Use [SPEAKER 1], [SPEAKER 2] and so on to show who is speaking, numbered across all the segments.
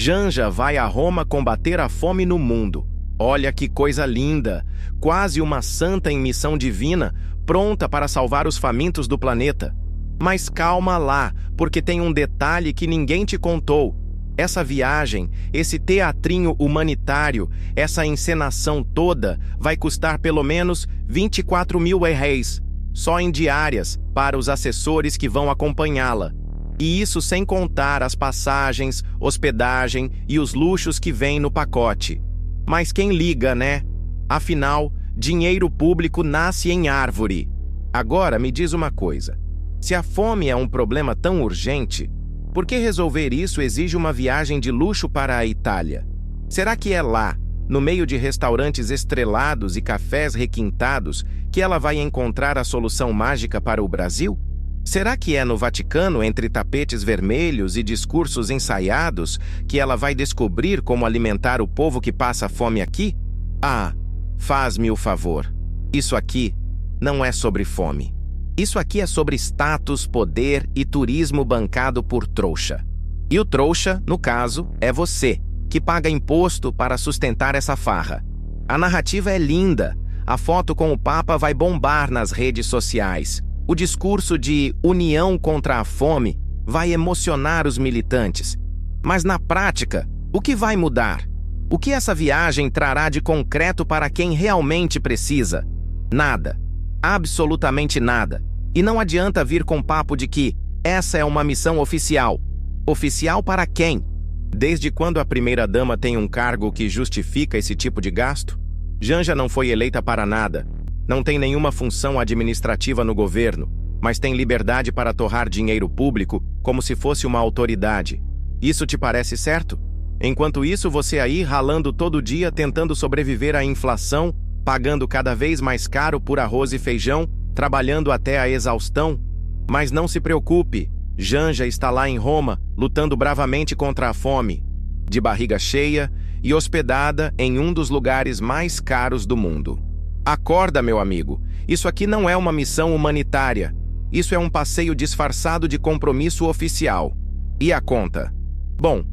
[SPEAKER 1] Janja vai a Roma combater a fome no mundo. Olha que coisa linda! Quase uma santa em missão divina, pronta para salvar os famintos do planeta. Mas calma lá, porque tem um detalhe que ninguém te contou. Essa viagem, esse teatrinho humanitário, essa encenação toda vai custar pelo menos 24 mil reais, só em diárias, para os assessores que vão acompanhá-la. E isso sem contar as passagens, hospedagem e os luxos que vêm no pacote. Mas quem liga, né? Afinal, dinheiro público nasce em árvore. Agora me diz uma coisa. Se a fome é um problema tão urgente, por que resolver isso exige uma viagem de luxo para a Itália? Será que é lá, no meio de restaurantes estrelados e cafés requintados, que ela vai encontrar a solução mágica para o Brasil? Será que é no Vaticano, entre tapetes vermelhos e discursos ensaiados, que ela vai descobrir como alimentar o povo que passa fome aqui? Ah, faz-me o favor. Isso aqui não é sobre fome. Isso aqui é sobre status, poder e turismo bancado por trouxa. E o trouxa, no caso, é você, que paga imposto para sustentar essa farra. A narrativa é linda. A foto com o Papa vai bombar nas redes sociais. O discurso de união contra a fome vai emocionar os militantes. Mas na prática, o que vai mudar? O que essa viagem trará de concreto para quem realmente precisa? Nada. Absolutamente nada. E não adianta vir com papo de que essa é uma missão oficial. Oficial para quem? Desde quando a primeira-dama tem um cargo que justifica esse tipo de gasto? Janja não foi eleita para nada. Não tem nenhuma função administrativa no governo, mas tem liberdade para torrar dinheiro público como se fosse uma autoridade. Isso te parece certo? Enquanto isso, você aí ralando todo dia tentando sobreviver à inflação, pagando cada vez mais caro por arroz e feijão, trabalhando até a exaustão. Mas não se preocupe, Janja está lá em Roma, lutando bravamente contra a fome, de barriga cheia e hospedada em um dos lugares mais caros do mundo. Acorda, meu amigo, isso aqui não é uma missão humanitária, isso é um passeio disfarçado de compromisso oficial. E a conta? Bom,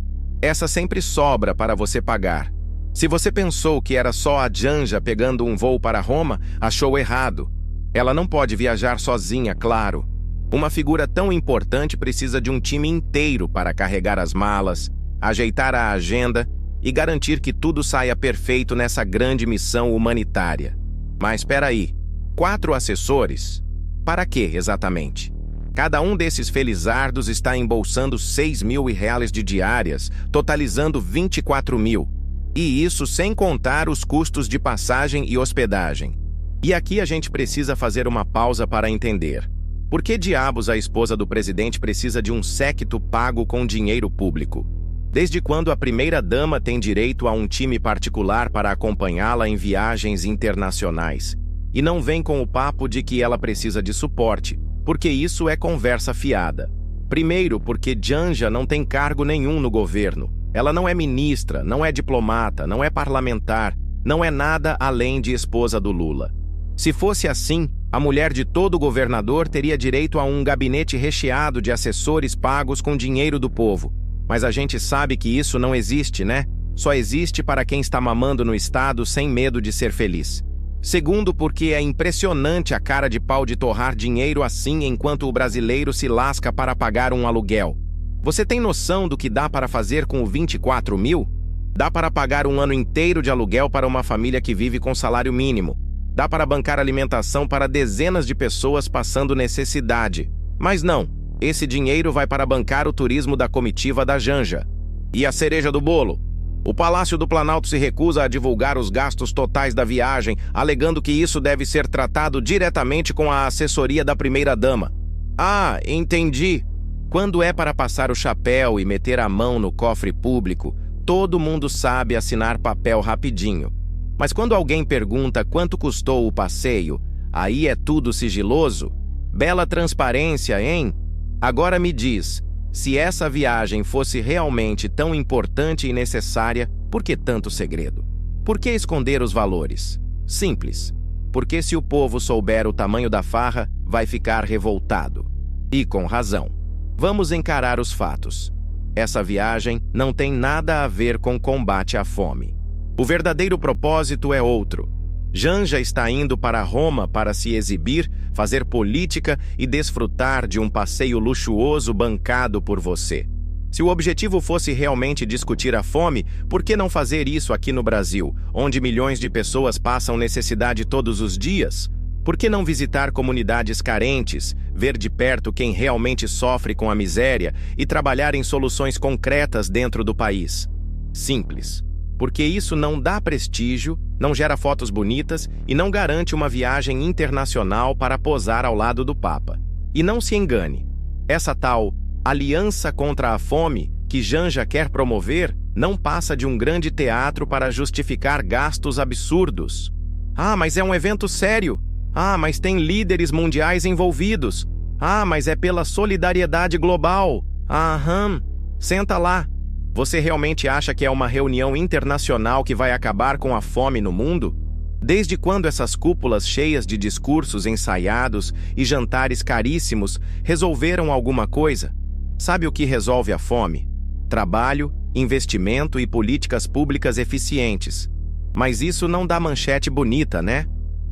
[SPEAKER 1] essa sempre sobra para você pagar. Se você pensou que era só a Janja pegando um voo para Roma, achou errado. Ela não pode viajar sozinha, claro. Uma figura tão importante precisa de um time inteiro para carregar as malas, ajeitar a agenda e garantir que tudo saia perfeito nessa grande missão humanitária. Mas espera aí, 4 assessores? Para quê, exatamente? Cada um desses felizardos está embolsando 6 mil reais de diárias, totalizando 24 mil. E isso sem contar os custos de passagem e hospedagem. E aqui a gente precisa fazer uma pausa para entender. Por que diabos a esposa do presidente precisa de um séquito pago com dinheiro público? Desde quando a primeira-dama tem direito a um time particular para acompanhá-la em viagens internacionais? E não vem com o papo de que ela precisa de suporte, porque isso é conversa fiada. Primeiro, porque Janja não tem cargo nenhum no governo. Ela não é ministra, não é diplomata, não é parlamentar, não é nada além de esposa do Lula. Se fosse assim, a mulher de todo governador teria direito a um gabinete recheado de assessores pagos com dinheiro do povo. Mas a gente sabe que isso não existe, né? Só existe para quem está mamando no Estado sem medo de ser feliz. Segundo, porque é impressionante a cara de pau de torrar dinheiro assim enquanto o brasileiro se lasca para pagar um aluguel. Você tem noção do que dá para fazer com o 24 mil? Dá para pagar um ano inteiro de aluguel para uma família que vive com salário mínimo. Dá para bancar alimentação para dezenas de pessoas passando necessidade. Mas não, esse dinheiro vai para bancar o turismo da comitiva da Janja. E a cereja do bolo? O Palácio do Planalto se recusa a divulgar os gastos totais da viagem, alegando que isso deve ser tratado diretamente com a assessoria da primeira-dama. Ah, entendi. Quando é para passar o chapéu e meter a mão no cofre público, todo mundo sabe assinar papel rapidinho. Mas quando alguém pergunta quanto custou o passeio, aí é tudo sigiloso? Bela transparência, hein? Agora me diz, se essa viagem fosse realmente tão importante e necessária, por que tanto segredo? Por que esconder os valores? Simples. Porque se o povo souber o tamanho da farra, vai ficar revoltado. E com razão. Vamos encarar os fatos. essa viagem não tem nada a ver com combate à fome. O verdadeiro propósito é outro. Janja está indo para Roma para se exibir, fazer política e desfrutar de um passeio luxuoso bancado por você. Se o objetivo fosse realmente discutir a fome, por que não fazer isso aqui no Brasil, onde milhões de pessoas passam necessidade todos os dias? Por que não visitar comunidades carentes, ver de perto quem realmente sofre com a miséria e trabalhar em soluções concretas dentro do país? Simples. Porque isso não dá prestígio, não gera fotos bonitas e não garante uma viagem internacional para posar ao lado do Papa. E não se engane, essa tal aliança contra a fome que Janja quer promover não passa de um grande teatro para justificar gastos absurdos. Ah, mas é um evento sério. Ah, mas tem líderes mundiais envolvidos. Ah, mas é pela solidariedade global. Aham, senta lá. Você realmente acha que é uma reunião internacional que vai acabar com a fome no mundo? Desde quando essas cúpulas cheias de discursos ensaiados e jantares caríssimos resolveram alguma coisa? Sabe o que resolve a fome? Trabalho, investimento e políticas públicas eficientes. Mas isso não dá manchete bonita, né?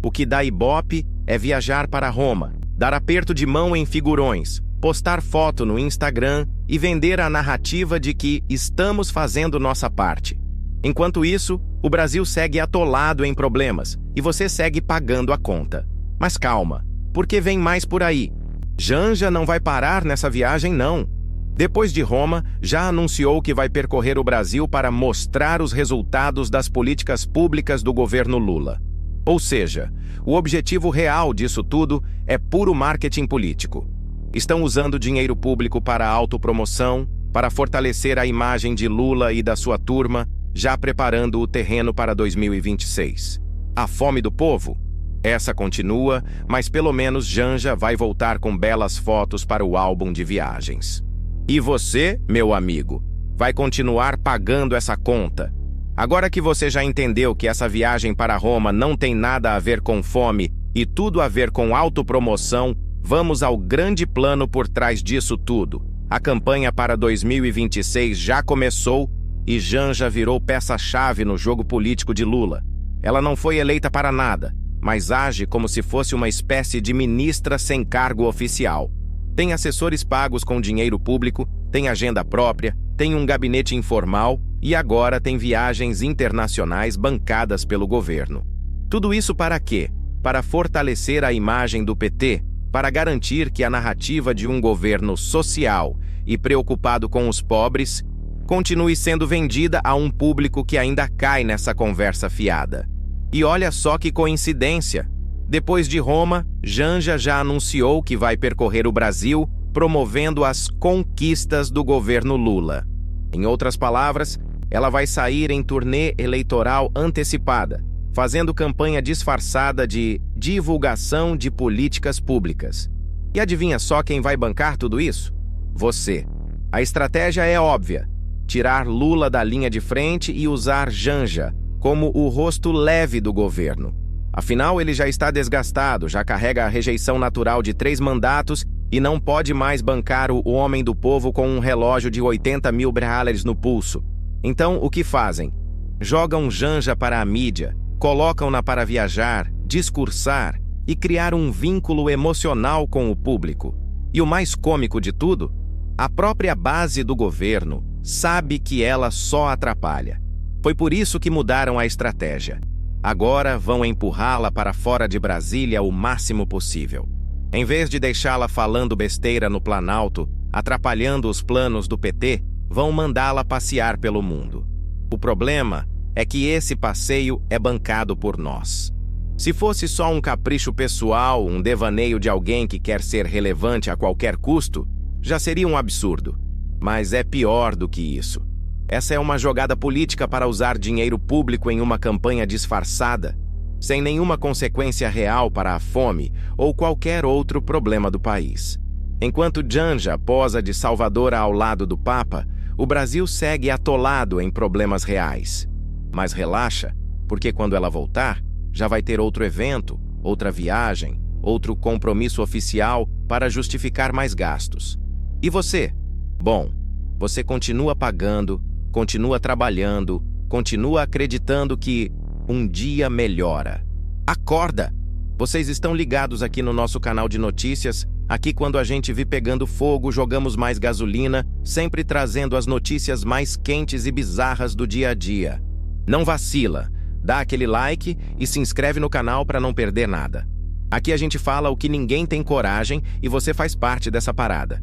[SPEAKER 1] O que dá ibope é viajar para Roma, dar aperto de mão em figurões, postar foto no Instagram e vender a narrativa de que estamos fazendo nossa parte. Enquanto isso, o Brasil segue atolado em problemas e você segue pagando a conta. Mas calma, porque vem mais por aí. Janja não vai parar nessa viagem, não. Depois de Roma, já anunciou que vai percorrer o Brasil para mostrar os resultados das políticas públicas do governo Lula. Ou seja, o objetivo real disso tudo é puro marketing político. Estão usando dinheiro público para autopromoção, para fortalecer a imagem de Lula e da sua turma, já preparando o terreno para 2026. A fome do povo? Essa continua, mas pelo menos Janja vai voltar com belas fotos para o álbum de viagens. E você, meu amigo, vai continuar pagando essa conta. Agora que você já entendeu que essa viagem para Roma não tem nada a ver com fome e tudo a ver com autopromoção, vamos ao grande plano por trás disso tudo. A campanha para 2026 já começou e Janja virou peça-chave no jogo político de Lula. Ela não foi eleita para nada, mas age como se fosse uma espécie de ministra sem cargo oficial. Tem assessores pagos com dinheiro público, tem agenda própria, tem um gabinete informal e agora tem viagens internacionais bancadas pelo governo. Tudo isso para quê? Para fortalecer a imagem do PT, para garantir que a narrativa de um governo social e preocupado com os pobres continue sendo vendida a um público que ainda cai nessa conversa fiada. E olha só que coincidência! Depois de Roma, Janja já anunciou que vai percorrer o Brasil promovendo as conquistas do governo Lula. Em outras palavras, ela vai sair em turnê eleitoral antecipada, fazendo campanha disfarçada de divulgação de políticas públicas. E adivinha só quem vai bancar tudo isso? Você. A estratégia é óbvia: tirar Lula da linha de frente e usar Janja como o rosto leve do governo. Afinal, ele já está desgastado, já carrega a rejeição natural de 3 mandatos e não pode mais bancar o homem do povo com um relógio de 80 mil reais no pulso. Então, o que fazem? Jogam Janja para a mídia, colocam-na para viajar, discursar e criar um vínculo emocional com o público. E o mais cômico de tudo? A própria base do governo sabe que ela só atrapalha. Foi por isso que mudaram a estratégia. Agora vão empurrá-la para fora de Brasília o máximo possível. Em vez de deixá-la falando besteira no Planalto, atrapalhando os planos do PT, vão mandá-la passear pelo mundo. O problema é que esse passeio é bancado por nós. Se fosse só um capricho pessoal, um devaneio de alguém que quer ser relevante a qualquer custo, já seria um absurdo. Mas é pior do que isso. Essa é uma jogada política para usar dinheiro público em uma campanha disfarçada, sem nenhuma consequência real para a fome ou qualquer outro problema do país. Enquanto Janja posa de salvadora ao lado do Papa, o Brasil segue atolado em problemas reais. Mas relaxa, porque quando ela voltar, já vai ter outro evento, outra viagem, outro compromisso oficial para justificar mais gastos. E você? Bom, Você continua pagando, continua trabalhando, continua acreditando que um dia melhora. Acorda! Vocês estão ligados aqui no nosso canal de notícias. Aqui, quando a gente vir pegando fogo, jogamos mais gasolina, sempre trazendo as notícias mais quentes e bizarras do dia a dia. Não vacila, dá aquele like e se inscreve no canal para não perder nada. Aqui a gente fala o que ninguém tem coragem e você faz parte dessa parada.